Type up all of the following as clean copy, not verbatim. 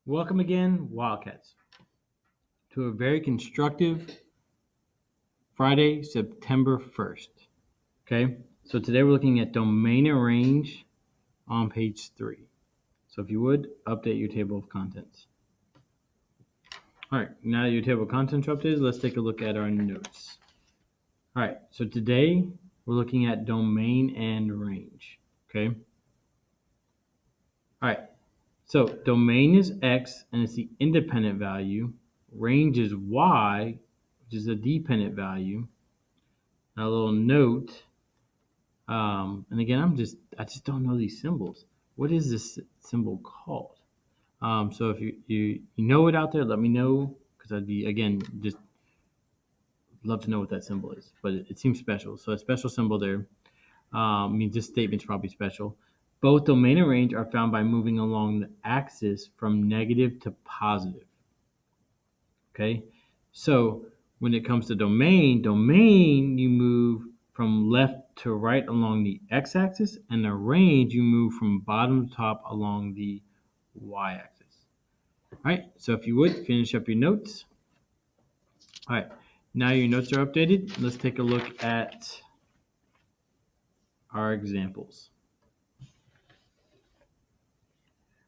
Welcome again, Wildcats, to a very constructive Friday, September 1st. Okay, so today we're looking at domain and range on page 3. So if you would, update your table of contents. All right, now that your table of contents are updated, let's take a look at our notes. All right, so today we're looking at domain and range. Okay, all right, so domain is X and it's the independent value. Range is Y, which is a dependent value. Now a little note, and again, I just don't know these symbols. What is this symbol called? So if you know it out there, let me know, because I'd be, again, just love to know what that symbol is. But it seems special. So a special symbol there means this statement's probably special. Both domain and range are found by moving along the axis from negative to positive. Okay, so when it comes to domain, you move from left to right along the x-axis, and the range you move from bottom to top along the y-axis. All right, so if you would, finish up your notes. All right, now your notes are updated. Let's take a look at our examples.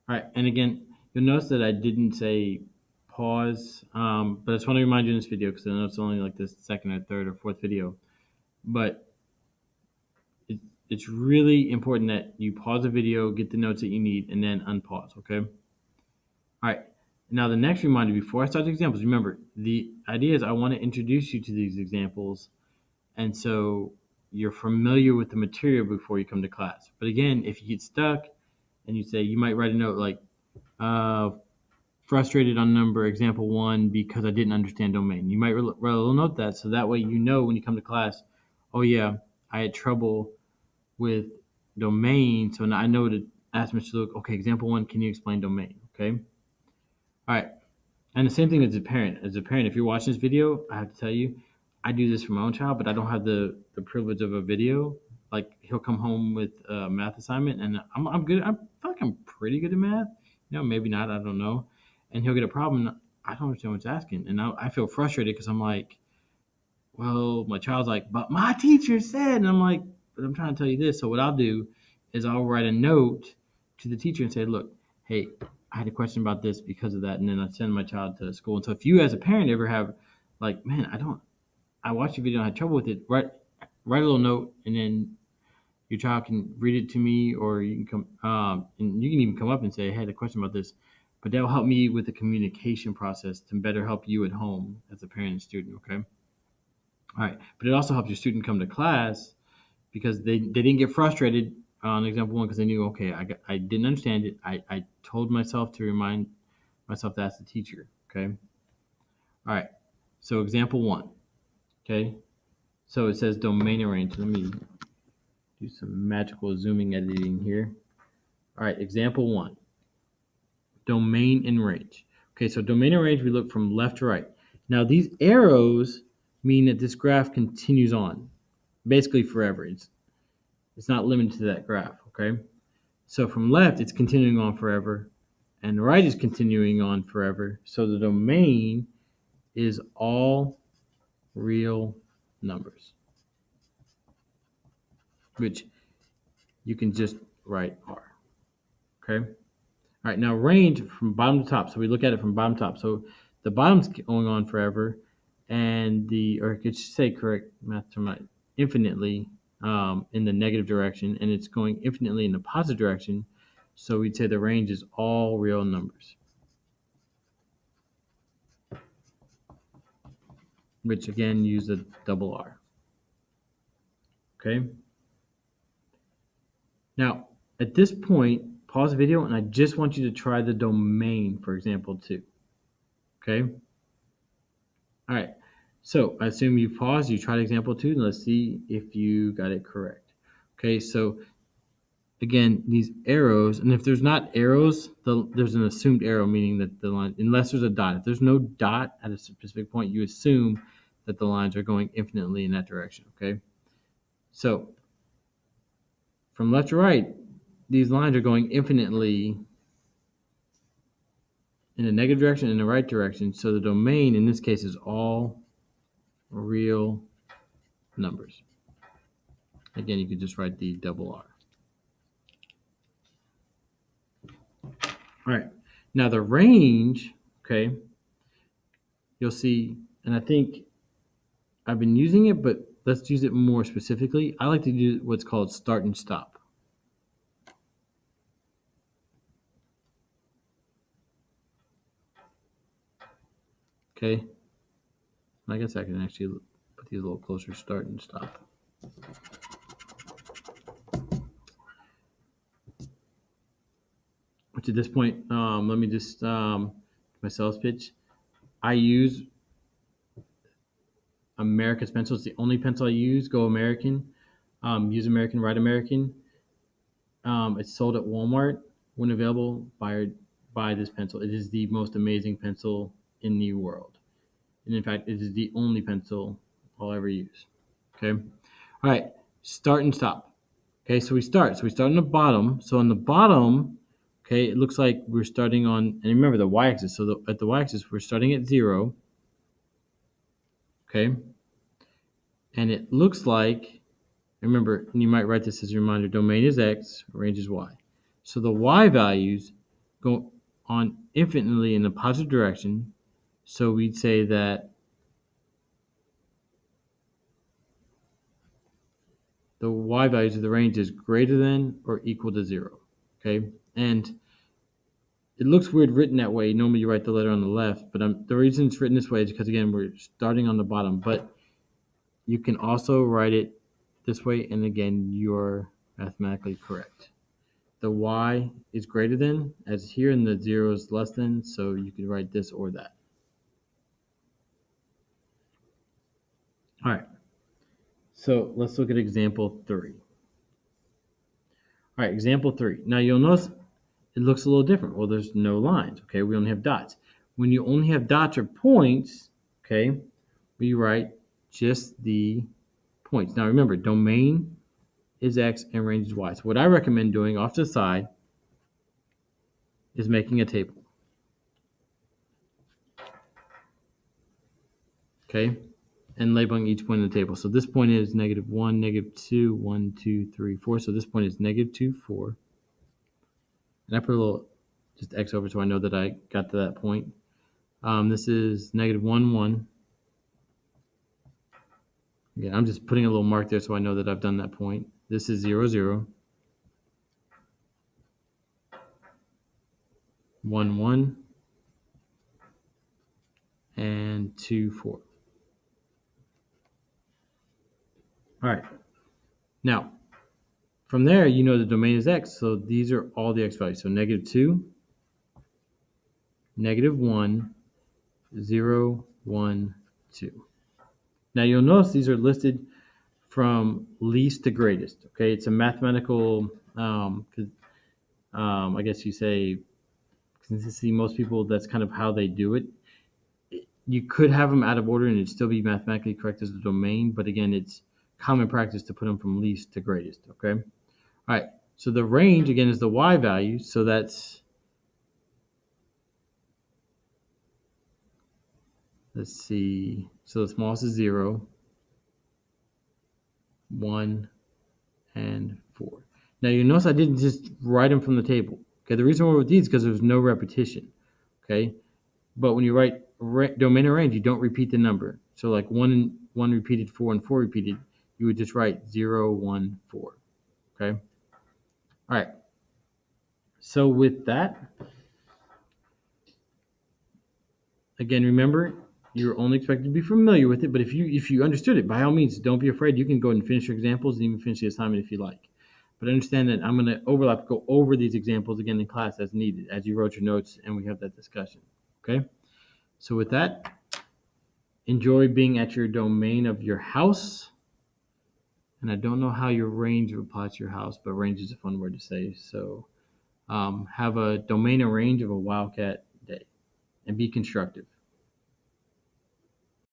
All right, and again, you'll notice that I didn't say pause, but I just want to remind you in this video, because I know it's only like the second or third or fourth video, but it's really important that you pause the video, get the notes that you need, and then unpause, okay? All right, now the next reminder before I start the examples, remember, the idea is I want to introduce you to these examples, and so you're familiar with the material before you come to class. But again, if you get stuck and you say, you might write a note like, frustrated on number example 1 because I didn't understand domain. You might write a little note that, so that way you know when you come to class, oh yeah, I had trouble with domain, so now I know to ask Mr. Luke, okay, example 1, can you explain domain? Okay. All right. And the same thing as a parent. As a parent, if you're watching this video, I have to tell you, I do this for my own child, but I don't have the privilege of a video. Like, he'll come home with a math assignment, and I'm good. I feel like I'm pretty good at math. You know, maybe not. I don't know. And he'll get a problem. I don't understand what he's asking, and I feel frustrated because I'm like, well, my child's like, but my teacher said, and I'm like, but I'm trying to tell you this. So what I'll do is I'll write a note to the teacher and say, look, hey, I had a question about this because of that, and then I send my child to school. And so if you as a parent ever have like, man, I watched your video and I had trouble with it, write a little note, and then your child can read it to me, or you can come, and you can even come up and say, hey, I had a question about this. But that will help me with the communication process to better help you at home as a parent and student, okay? All right, but it also helps your student come to class because they didn't get frustrated on example 1 because they knew, okay, I didn't understand it. I told myself to remind myself to ask the teacher, okay? All right, so example 1, okay? So it says domain and range. Let me do some magical zooming editing here. All right, example 1, domain and range. Okay, so domain and range, we look from left to right. Now these arrows mean that this graph continues on, basically forever. It's not limited to that graph, okay? So from left, it's continuing on forever, and the right is continuing on forever. So the domain is all real numbers, which you can just write R, okay? All right, now range from bottom to top. So we look at it from bottom to top. So the bottom's going on forever, and or I could say correct math term, infinitely in the negative direction, and it's going infinitely in the positive direction. So we'd say the range is all real numbers, which again use a double R. Okay. Now at this point, pause the video, and I just want you to try the domain for example 2. Okay. All right. So I assume you paused, you tried example 2, and let's see if you got it correct. Okay, so again, these arrows, and if there's not arrows, there's an assumed arrow, meaning that the line, unless there's a dot, if there's no dot at a specific point, you assume that the lines are going infinitely in that direction, okay? So from left to right, these lines are going infinitely in the negative direction and the right direction. So the domain in this case is all real numbers. Again, you could just write the double R. All right. Now the range, okay, you'll see, and I think I've been using it, but let's use it more specifically. I like to do what's called start and stop. Okay. I guess I can actually put these a little closer, start and stop. Which at this point, let me just, my sales pitch. I use America's pencil. It's the only pencil I use. Go American. Use American, write American. It's sold at Walmart. When available, buy this pencil. It is the most amazing pencil in the world. And in fact, it is the only pencil I'll ever use. Okay. All right. Start and stop. Okay. So we start. So we start on the bottom. So on the bottom, okay, it looks like we're starting on, and remember the y-axis. So at the y-axis, we're starting at 0. Okay. And it looks like, remember, and you might write this as a reminder, domain is X, range is Y. So the Y values go on infinitely in the positive direction. So we'd say that the Y values of the range is greater than or equal to 0. Okay. And it looks weird written that way. Normally you write the letter on the left, but the reason it's written this way is because, again, we're starting on the bottom. But you can also write it this way, and again, you're mathematically correct. The y is greater than, as here, and the 0 is less than, so you could write this or that. All right, so let's look at example 3. All right, example 3. Now you'll notice it looks a little different. Well, there's no lines, okay? We only have dots. When you only have dots or points, okay, we write just the points. Now remember, domain is X and range is Y. So what I recommend doing off to the side is making a table. Okay, and labeling each point in the table. So this point is -1, -2, 1, 2, 3, 4. So this point is -2, 4. And I put a little just X over so I know that I got to that point. This is -1, 1. Again, I'm just putting a little mark there so I know that I've done that point. This is 0, 0. 1, 1. And 2, 4. All right. Now, from there, you know the domain is X, so these are all the X values. So -2, -1, 0, 1, 2. Now you'll notice these are listed from least to greatest. Okay, it's a mathematical, I guess you say, consistency. Most people, that's kind of how they do it. You could have them out of order and it'd still be mathematically correct as the domain, but again, it's common practice to put them from least to greatest. Okay, all right. So the range again is the Y value. So that's, let's see. So the smallest is 0, 1, and 4. Now you notice I didn't just write them from the table. Okay, the reason we're with these is because there's no repetition. Okay, but when you write domain and range, you don't repeat the number. So like 1 repeated, 4 and 4 repeated, you would just write 0, 1, 4. Okay, all right. So with that, again, remember, you're only expected to be familiar with it, but if you understood it, by all means, don't be afraid. You can go and finish your examples and even finish the assignment if you like. But understand that I'm going to go over these examples again in class as needed, as you wrote your notes and we have that discussion. Okay? So with that, enjoy being at your domain of your house. And I don't know how your range would apply to your house, but range is a fun word to say. So have a domain and range of a wildcat day and be constructive.